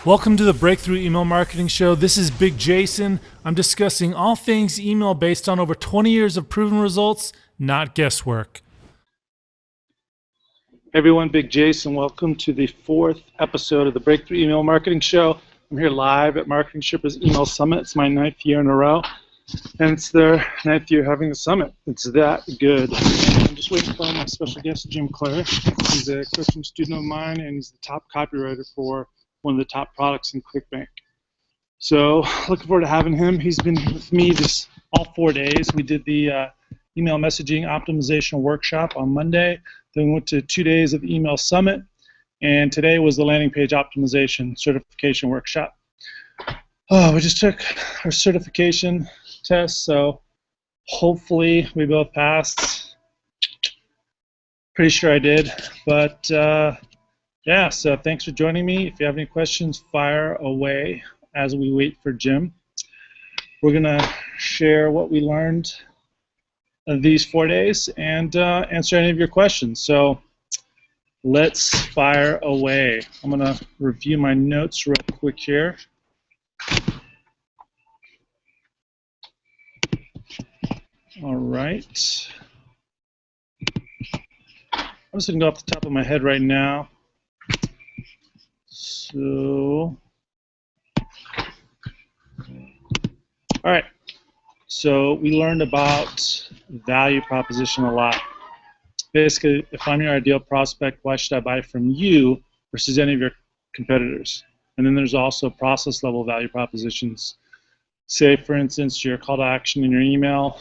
Welcome to the Breakthrough Email Marketing Show. This is Big Jason. I'm discussing all things email based on over 20 years of proven results, not guesswork. Hey everyone, Big Jason. Welcome to the 4th episode of the Breakthrough Email Marketing Show. I'm here live at MarketingSherpa's Email Summit. It's my 9th year in a row, and it's their 9th year having the summit. It's that good. I'm just waiting for my special guest, Jim Clare. He's a coaching student of mine, and he's the top copywriter for one of the top products in ClickBank. So looking forward to having him. He's been with me all 4 days. We did the email messaging optimization workshop on Monday. Then we went to 2 days of the email summit. And today was the landing page optimization certification workshop. We just took our certification test, so hopefully we both passed. Pretty sure I did, but yeah, so thanks for joining me. If you have any questions, fire away as we wait for Jim. We're going to share what we learned of these 4 days and answer any of your questions. So let's fire away. I'm going to review my notes real quick here. All right. I'm just going to go off the top of my head right now. So, all right. So we learned about value proposition a lot. Basically, if I'm your ideal prospect, why should I buy from you versus any of your competitors? And then there's also process level value propositions. Say, for instance, your call to action in your email.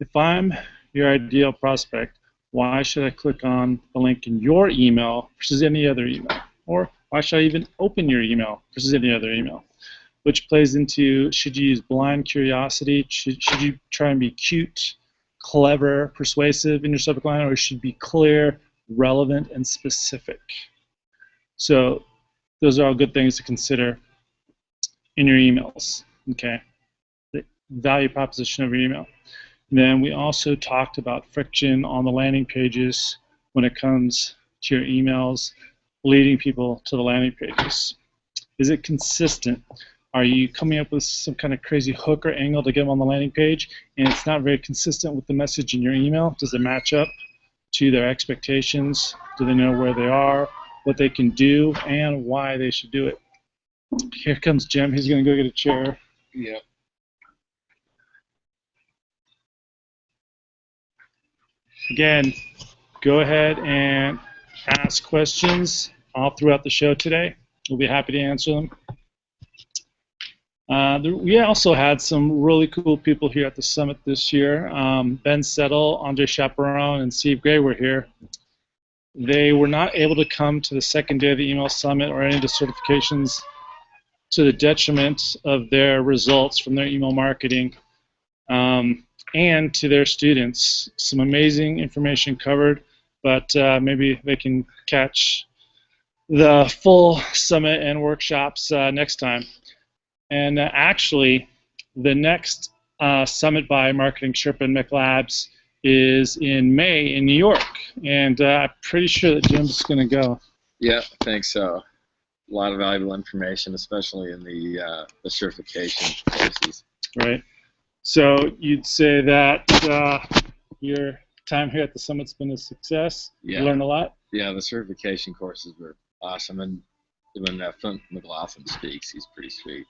If I'm your ideal prospect, why should I click on the link in your email versus any other email? Or why should I even open your email versus any other email? Which plays into, should you use blind curiosity? Should you try and be cute, clever, persuasive in your subject line, or should be clear, relevant, and specific? So those are all good things to consider in your emails, okay? The value proposition of your email. And then we also talked about friction on the landing pages when it comes to your emails, leading people to the landing pages. Is it consistent? Are you coming up with some kind of crazy hook or angle to get them on the landing page, and it's not very consistent with the message in your email? Does it match up to their expectations? Do they know where they are, what they can do, and why they should do it? Here comes Jim. He's going to go get a chair. Yeah. Again, go ahead and ask questions all throughout the show today. We'll be happy to answer them. We also had some really cool people here at the summit this year. Ben Settle, Andre Chaperone, and Steve Gray were here. They were not able to come to the second day of the email summit or any of the certifications to the detriment of their results from their email marketing and to their students. Some amazing information covered, but maybe they can catch the full summit and workshops next time. And actually, the next summit by MarketingSherpa and McLabs is in May in New York, and I'm pretty sure that Jim's going to go. Yeah, I think so. A lot of valuable information, especially in the certification courses. Right. So you'd say that your time here at the summit's been a success? Yeah. You learned a lot? Yeah, the certification courses were awesome, and when Flint McLaughlin speaks, he's pretty sweet.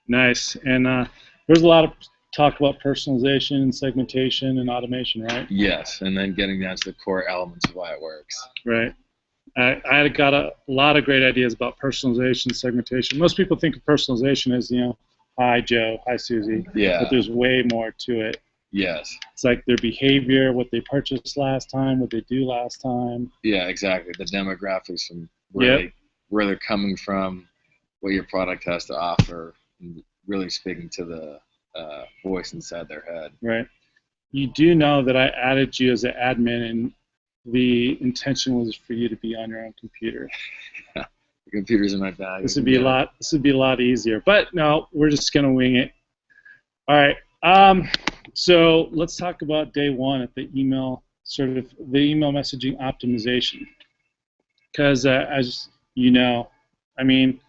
Nice. And there's a lot of talk about personalization and segmentation and automation, right? Yes, and then getting down to the core elements of why it works. Right. I got a lot of great ideas about personalization, segmentation. Most people think of personalization as, hi Joe, hi Susie. Yeah. But there's way more to it. Yes. It's like their behavior, what they purchased last time, what they do last time. Yeah, exactly. The demographics and where they're coming from, what your product has to offer, and really speaking to the voice inside their head. Right. You do know that I added you as an admin, and the intention was for you to be on your own computer. The computers in my bag. This would be a lot easier. But no, we're just gonna wing it. All right. So let's talk about day one at the email messaging optimization. Because as you know, I mean,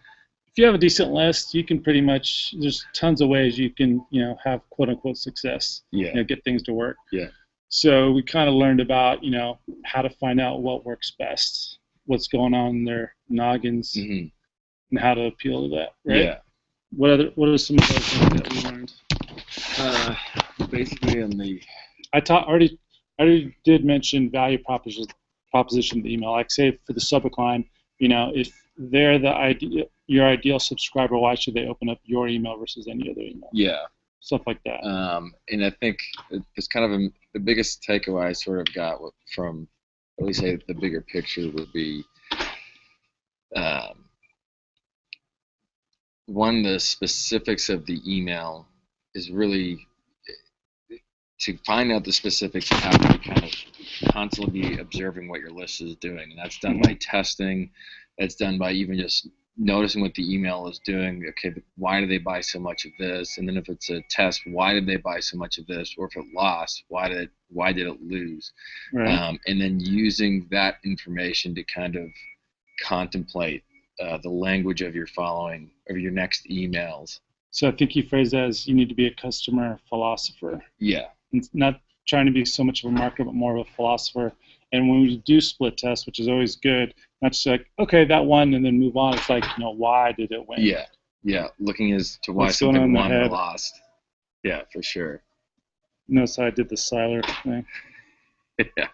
you have a decent list, you can pretty much, there's tons of ways you can, have quote unquote success. Yeah. Get things to work. Yeah. So we kind of learned about, how to find out what works best, what's going on in their noggins, and how to appeal to that, right? Yeah. What are some of those things that we learned? Basically in the... I already did mention value proposition of the email. Like say for the subject line, if they're your ideal subscriber, why should they open up your email versus any other email? Yeah. Stuff like that. And I think it's kind of the biggest takeaway I sort of got from, at least the bigger picture would be, one, the specifics of the email is really, to find out the specifics, you have to kind of constantly be observing what your list is doing. And that's done by testing. That's done by even just noticing what the email is doing. Okay, why do they buy so much of this? And then if it's a test, why did they buy so much of this? Or if it lost, why did it lose? Right. And then using that information to kind of contemplate the language of your next emails. So I think you phrased that as you need to be a customer philosopher. Yeah. It's not trying to be so much of a marketer, but more of a philosopher. And when we do split tests, which is always good, not just like, okay, that won, and then move on. It's like, why did it win? Yeah, yeah. Looking as to why something won or lost. Yeah, for sure. Notice how I did the Siler thing. Yeah.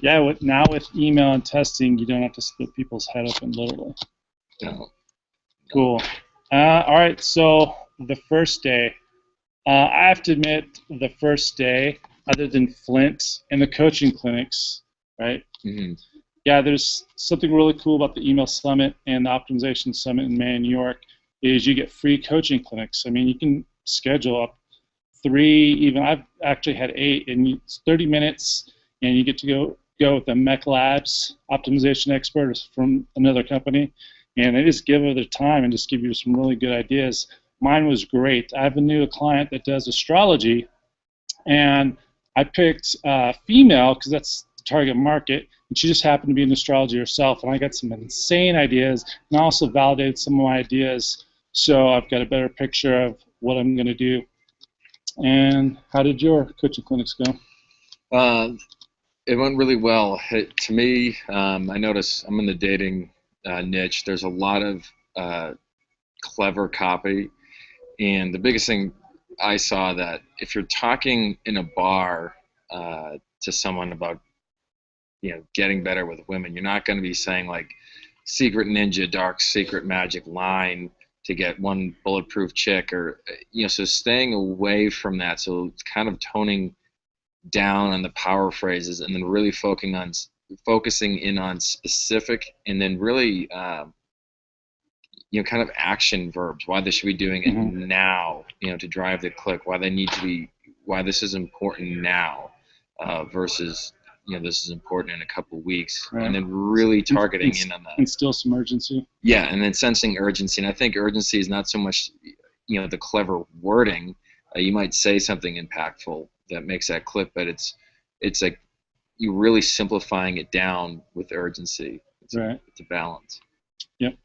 Yeah. Now with email and testing, you don't have to split people's head open literally. No. Cool. All right. So the first day, I have to admit, the first day, other than Flint and the coaching clinics, right? Mm-hmm. Yeah, there's something really cool about the email summit and the optimization summit in May in New York is you get free coaching clinics. I mean, you can schedule up 3, even I've actually had 8, and it's 30 minutes, and you get to go with a Mech Labs optimization expert from another company, and they just give it their time and just give you some really good ideas. Mine was great. I have a new client that does astrology, and I picked female because that's the target market, and she just happened to be in astrology herself, and I got some insane ideas, and I also validated some of my ideas, so I've got a better picture of what I'm going to do. And how did your coaching clinics go? It went really well. To me, I notice I'm in the dating niche. There's a lot of clever copy, and the biggest thing I saw that if you're talking in a bar to someone about getting better with women, you're not going to be saying like secret ninja, dark secret magic line to get one bulletproof chick, or so staying away from that. So it's kind of toning down on the power phrases, and then really focusing in on specific, and then really kind of action verbs. Why they should be doing it now, to drive the click. Why this is important now versus this is important in a couple of weeks, right. And then really targeting in on that. Instill some urgency. Yeah, and then sensing urgency. And I think urgency is not so much, the clever wording. You might say something impactful that makes that click, but it's like you really simplifying it down with urgency. It's a balance. Yep.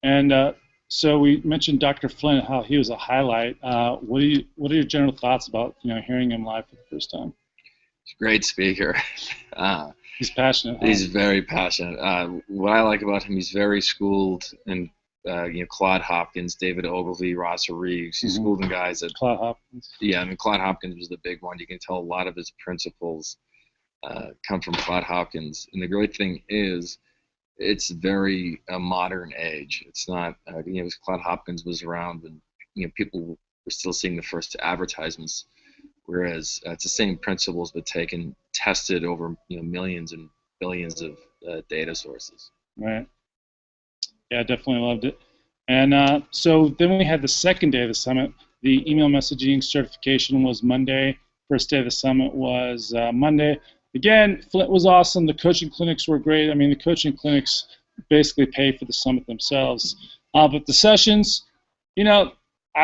And so we mentioned Dr. Flynn, how he was a highlight. What are your general thoughts about hearing him live for the first time? He's a great speaker. He's passionate. He's very passionate. What I like about him, he's very schooled in Claude Hopkins, David Ogilvy, Ross Reeves. He's schooled in guys that Claude Hopkins. Yeah, I mean Claude Hopkins was the big one. You can tell a lot of his principles come from Claude Hopkins. And the great thing is, it's very modern age. It's not Claude Hopkins was around when people were still seeing the first advertisements. Whereas it's the same principles, but tested over millions and billions of data sources. Right. Yeah, I definitely loved it. And so then we had the second day of the summit. The email messaging certification was Monday. First day of the summit was Monday. Again, Flint was awesome. The coaching clinics were great. I mean, the coaching clinics basically pay for the summit themselves. But the sessions, I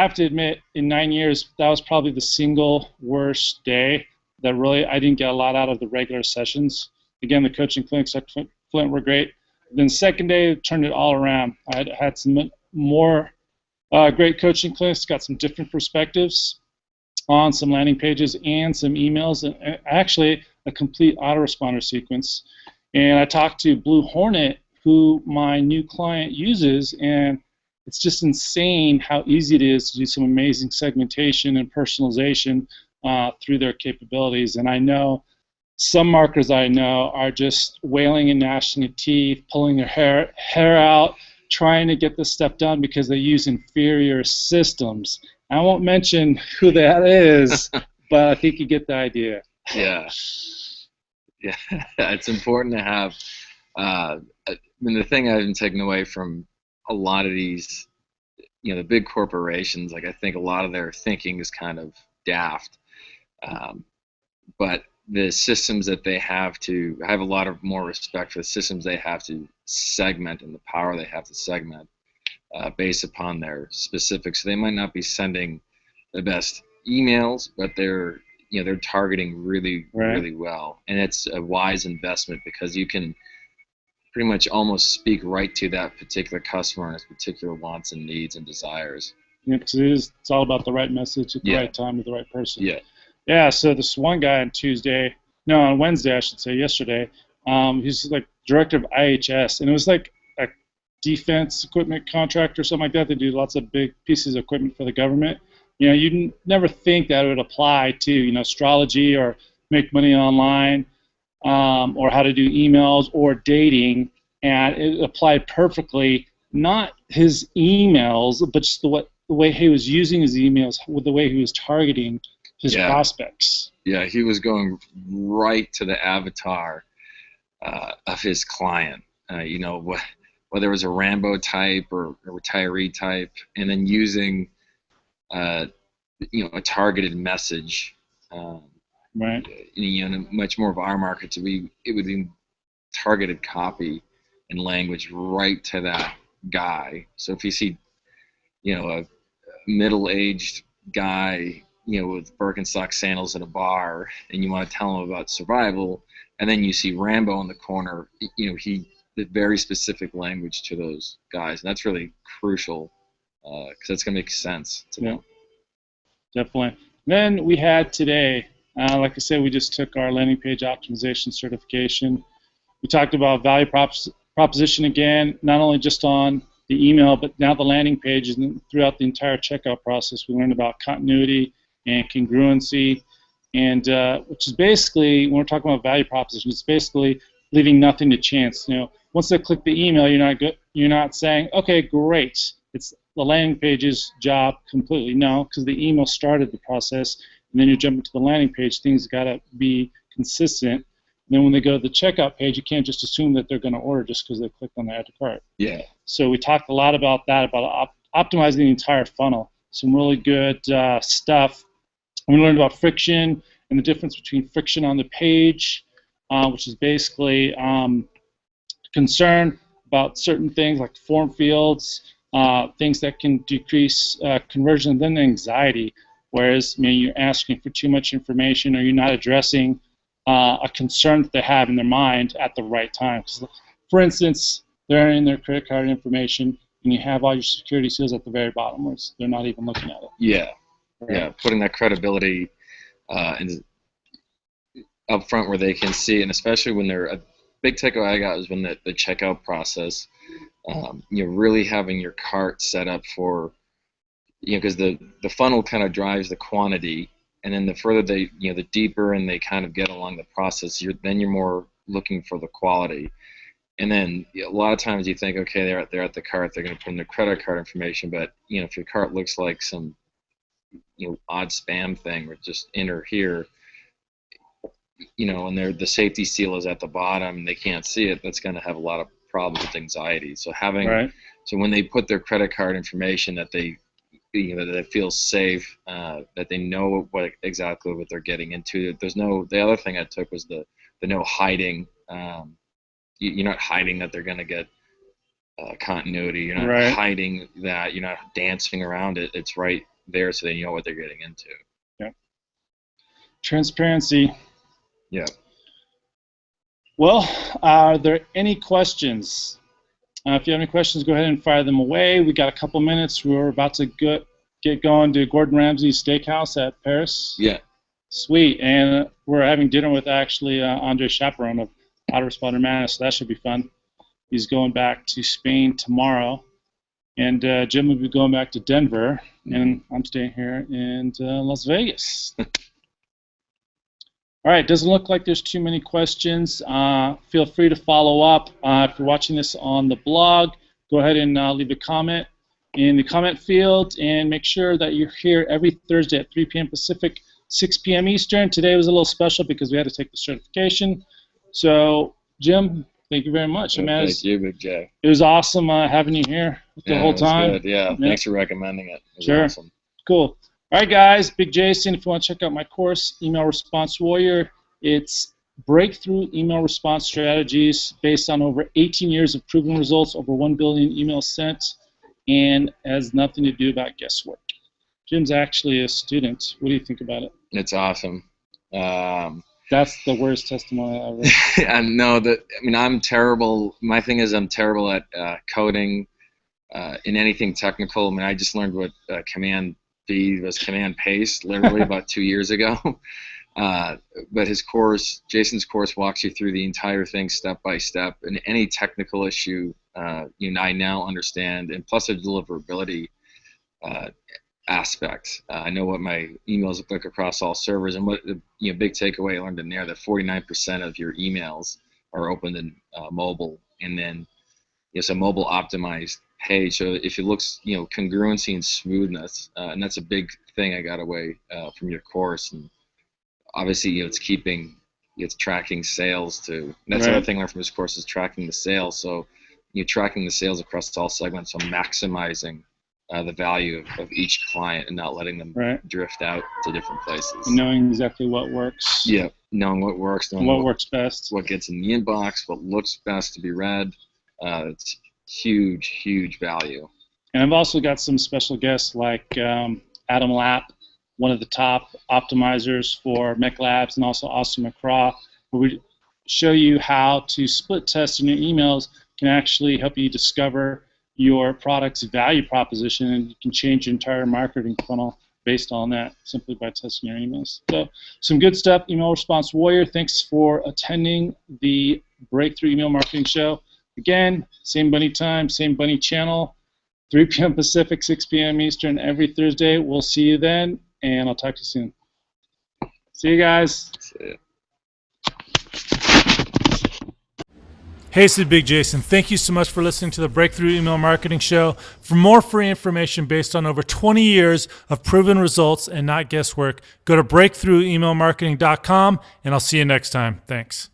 have to admit, in 9 years, that was probably the single worst day that really I didn't get a lot out of the regular sessions. Again, the coaching clinics at Flint were great. Then second day, turned it all around. I had some more great coaching clinics, got some different perspectives on some landing pages and some emails, and actually a complete autoresponder sequence. And I talked to Blue Hornet, who my new client uses, and it's just insane how easy it is to do some amazing segmentation and personalization through their capabilities. And I know some marketers I know are just wailing and gnashing their teeth, pulling their hair out, trying to get this stuff done because they use inferior systems. I won't mention who that is, but I think you get the idea. Yeah. Yeah. It's important to have, I mean, the thing I've been taking away from a lot of these, the big corporations, like, I think a lot of their thinking is kind of daft. But the systems that they have to, I have a lot of more respect for the systems they have to segment and the power they have to segment based upon their specifics. So they might not be sending the best emails, but they're targeting really, really well. And it's a wise investment because you can pretty much almost speak right to that particular customer and its particular wants and needs and desires. It's all about the right message at the right time with the right person. Yeah. So this one guy on Wednesday, I should say, yesterday, he's like director of IHS, and it was like a defense equipment contractor or something like that. They do lots of big pieces of equipment for the government. You'd never think that it would apply to, astrology or make money online, or how to do emails or dating, and it applied perfectly, not his emails, but just the way he was using his emails, with the way he was targeting his prospects. Yeah, he was going right to the avatar of his client, whether it was a Rambo type or a retiree type, and then using a targeted message. Right. Much more of our market it would be targeted copy and language right to that guy. So if you see, a middle-aged guy, with Birkenstock sandals at a bar, and you want to tell him about survival, and then you see Rambo in the corner, he did very specific language to those guys, and that's really crucial because that's going to make sense to them. Definitely. Then we had today, like I said, we just took our landing page optimization certification. We talked about value proposition again, not only just on the email, but now the landing page, and throughout the entire checkout process. We learned about continuity and congruency, and which is basically, when we're talking about value proposition, it's basically leaving nothing to chance. Once they click the email, you're not saying, okay, great, it's the landing page's job completely. No, because the email started the process, and then you jump into the landing page. Things got to be consistent. And then when they go to the checkout page, you can't just assume that they're going to order just because they clicked on the add to cart. Yeah. So we talked a lot about that, about optimizing the entire funnel. Some really good stuff. And we learned about friction and the difference between friction on the page, which is basically concern about certain things like form fields, things that can decrease conversion, and then anxiety. Whereas you're asking for too much information, or you're not addressing a concern that they have in their mind at the right time. For instance, they're in their credit card information, and you have all your security seals at the very bottom, where they're not even looking at it. Yeah. Yeah, putting that credibility up front where they can see, and especially when they're a big takeaway I got is when the checkout process, really having your cart set up for, because the funnel kind of drives the quantity, and then the further the deeper and they kind of get along the process, you're more looking for the quality. And then a lot of times you think, okay, they're at the cart, they're going to put in their credit card information, but if your cart looks like some odd spam thing, or just enter here, and the safety seal is at the bottom, they can't see it, that's going to have a lot of problems with anxiety. So so when they put their credit card information, that they that they feel safe, that they know exactly what they're getting into. The other thing I took was the no hiding. You're not hiding that they're going to get continuity. You're not hiding that. You're not dancing around it. It's right there, so they know what they're getting into. Yeah. Transparency. Yeah. Well, are there any questions? If you have any questions, go ahead and fire them away. We got a couple minutes. We're about to get going to Gordon Ramsay's Steakhouse at Paris. Yeah. Sweet. And we're having dinner with actually Andre Chaperon of Autoresponder Managed, so that should be fun. He's going back to Spain tomorrow. And Jim will be going back to Denver, and I'm staying here in Las Vegas. All right, doesn't look like there's too many questions. Feel free to follow up. If you're watching this on the blog, go ahead and leave a comment in the comment field, and make sure that you're here every Thursday at 3 p.m. Pacific, 6 p.m. Eastern. Today was a little special because we had to take the certification. So, Jim, thank you very much. Thank you, Big J. It was awesome having you here the whole time. Good. Yeah, thanks for recommending it. It was sure. Awesome. Cool. All right, guys, Big Jason, if you want to check out my course, Email Response Warrior, it's breakthrough email response strategies based on over 18 years of proven results, over 1 billion emails sent, and has nothing to do about guesswork. Jim's actually a student. What do you think about it? It's awesome. That's the worst testimony ever. I know that. I mean, I'm terrible. My thing is, I'm terrible at coding in anything technical. I mean, I just learned what Command B was, Command Paste, literally about 2 years ago. But his course, Jason's course, walks you through the entire thing step by step, and any technical issue, I now understand, and plus the deliverability aspect. I know what my emails look like across all servers, and what big takeaway I learned in there, that 49% of your emails are opened in mobile, and then it's a mobile optimized page. So if it looks, congruency and smoothness, and that's a big thing I got away from your course. And obviously, it's tracking sales too. And that's another thing I learned from his course, is tracking the sales. So you're tracking the sales across all segments, so maximizing the value of each client and not letting them drift out to different places. And knowing exactly what works. Yeah, knowing what works, knowing what works best, what gets in the inbox, what looks best to be read. It's huge value. And I've also got some special guests like Adam Lapp, one of the top optimizers for Mech Labs, and also Austin McCraw, where we show you how to split test in your emails can actually help you discover your product's value proposition, and you can change your entire marketing funnel based on that simply by testing your emails. So some good stuff. Email Response Warrior, thanks for attending the Breakthrough Email Marketing Show. Again, same bunny time, same bunny channel, 3 p.m. Pacific, 6 p.m. Eastern every Thursday. We'll see you then, and I'll talk to you soon. See you guys. See ya. Hey, it's Big Jason. Thank you so much for listening to the Breakthrough Email Marketing Show. For more free information based on over 20 years of proven results and not guesswork, go to breakthroughemailmarketing.com, and I'll see you next time. Thanks.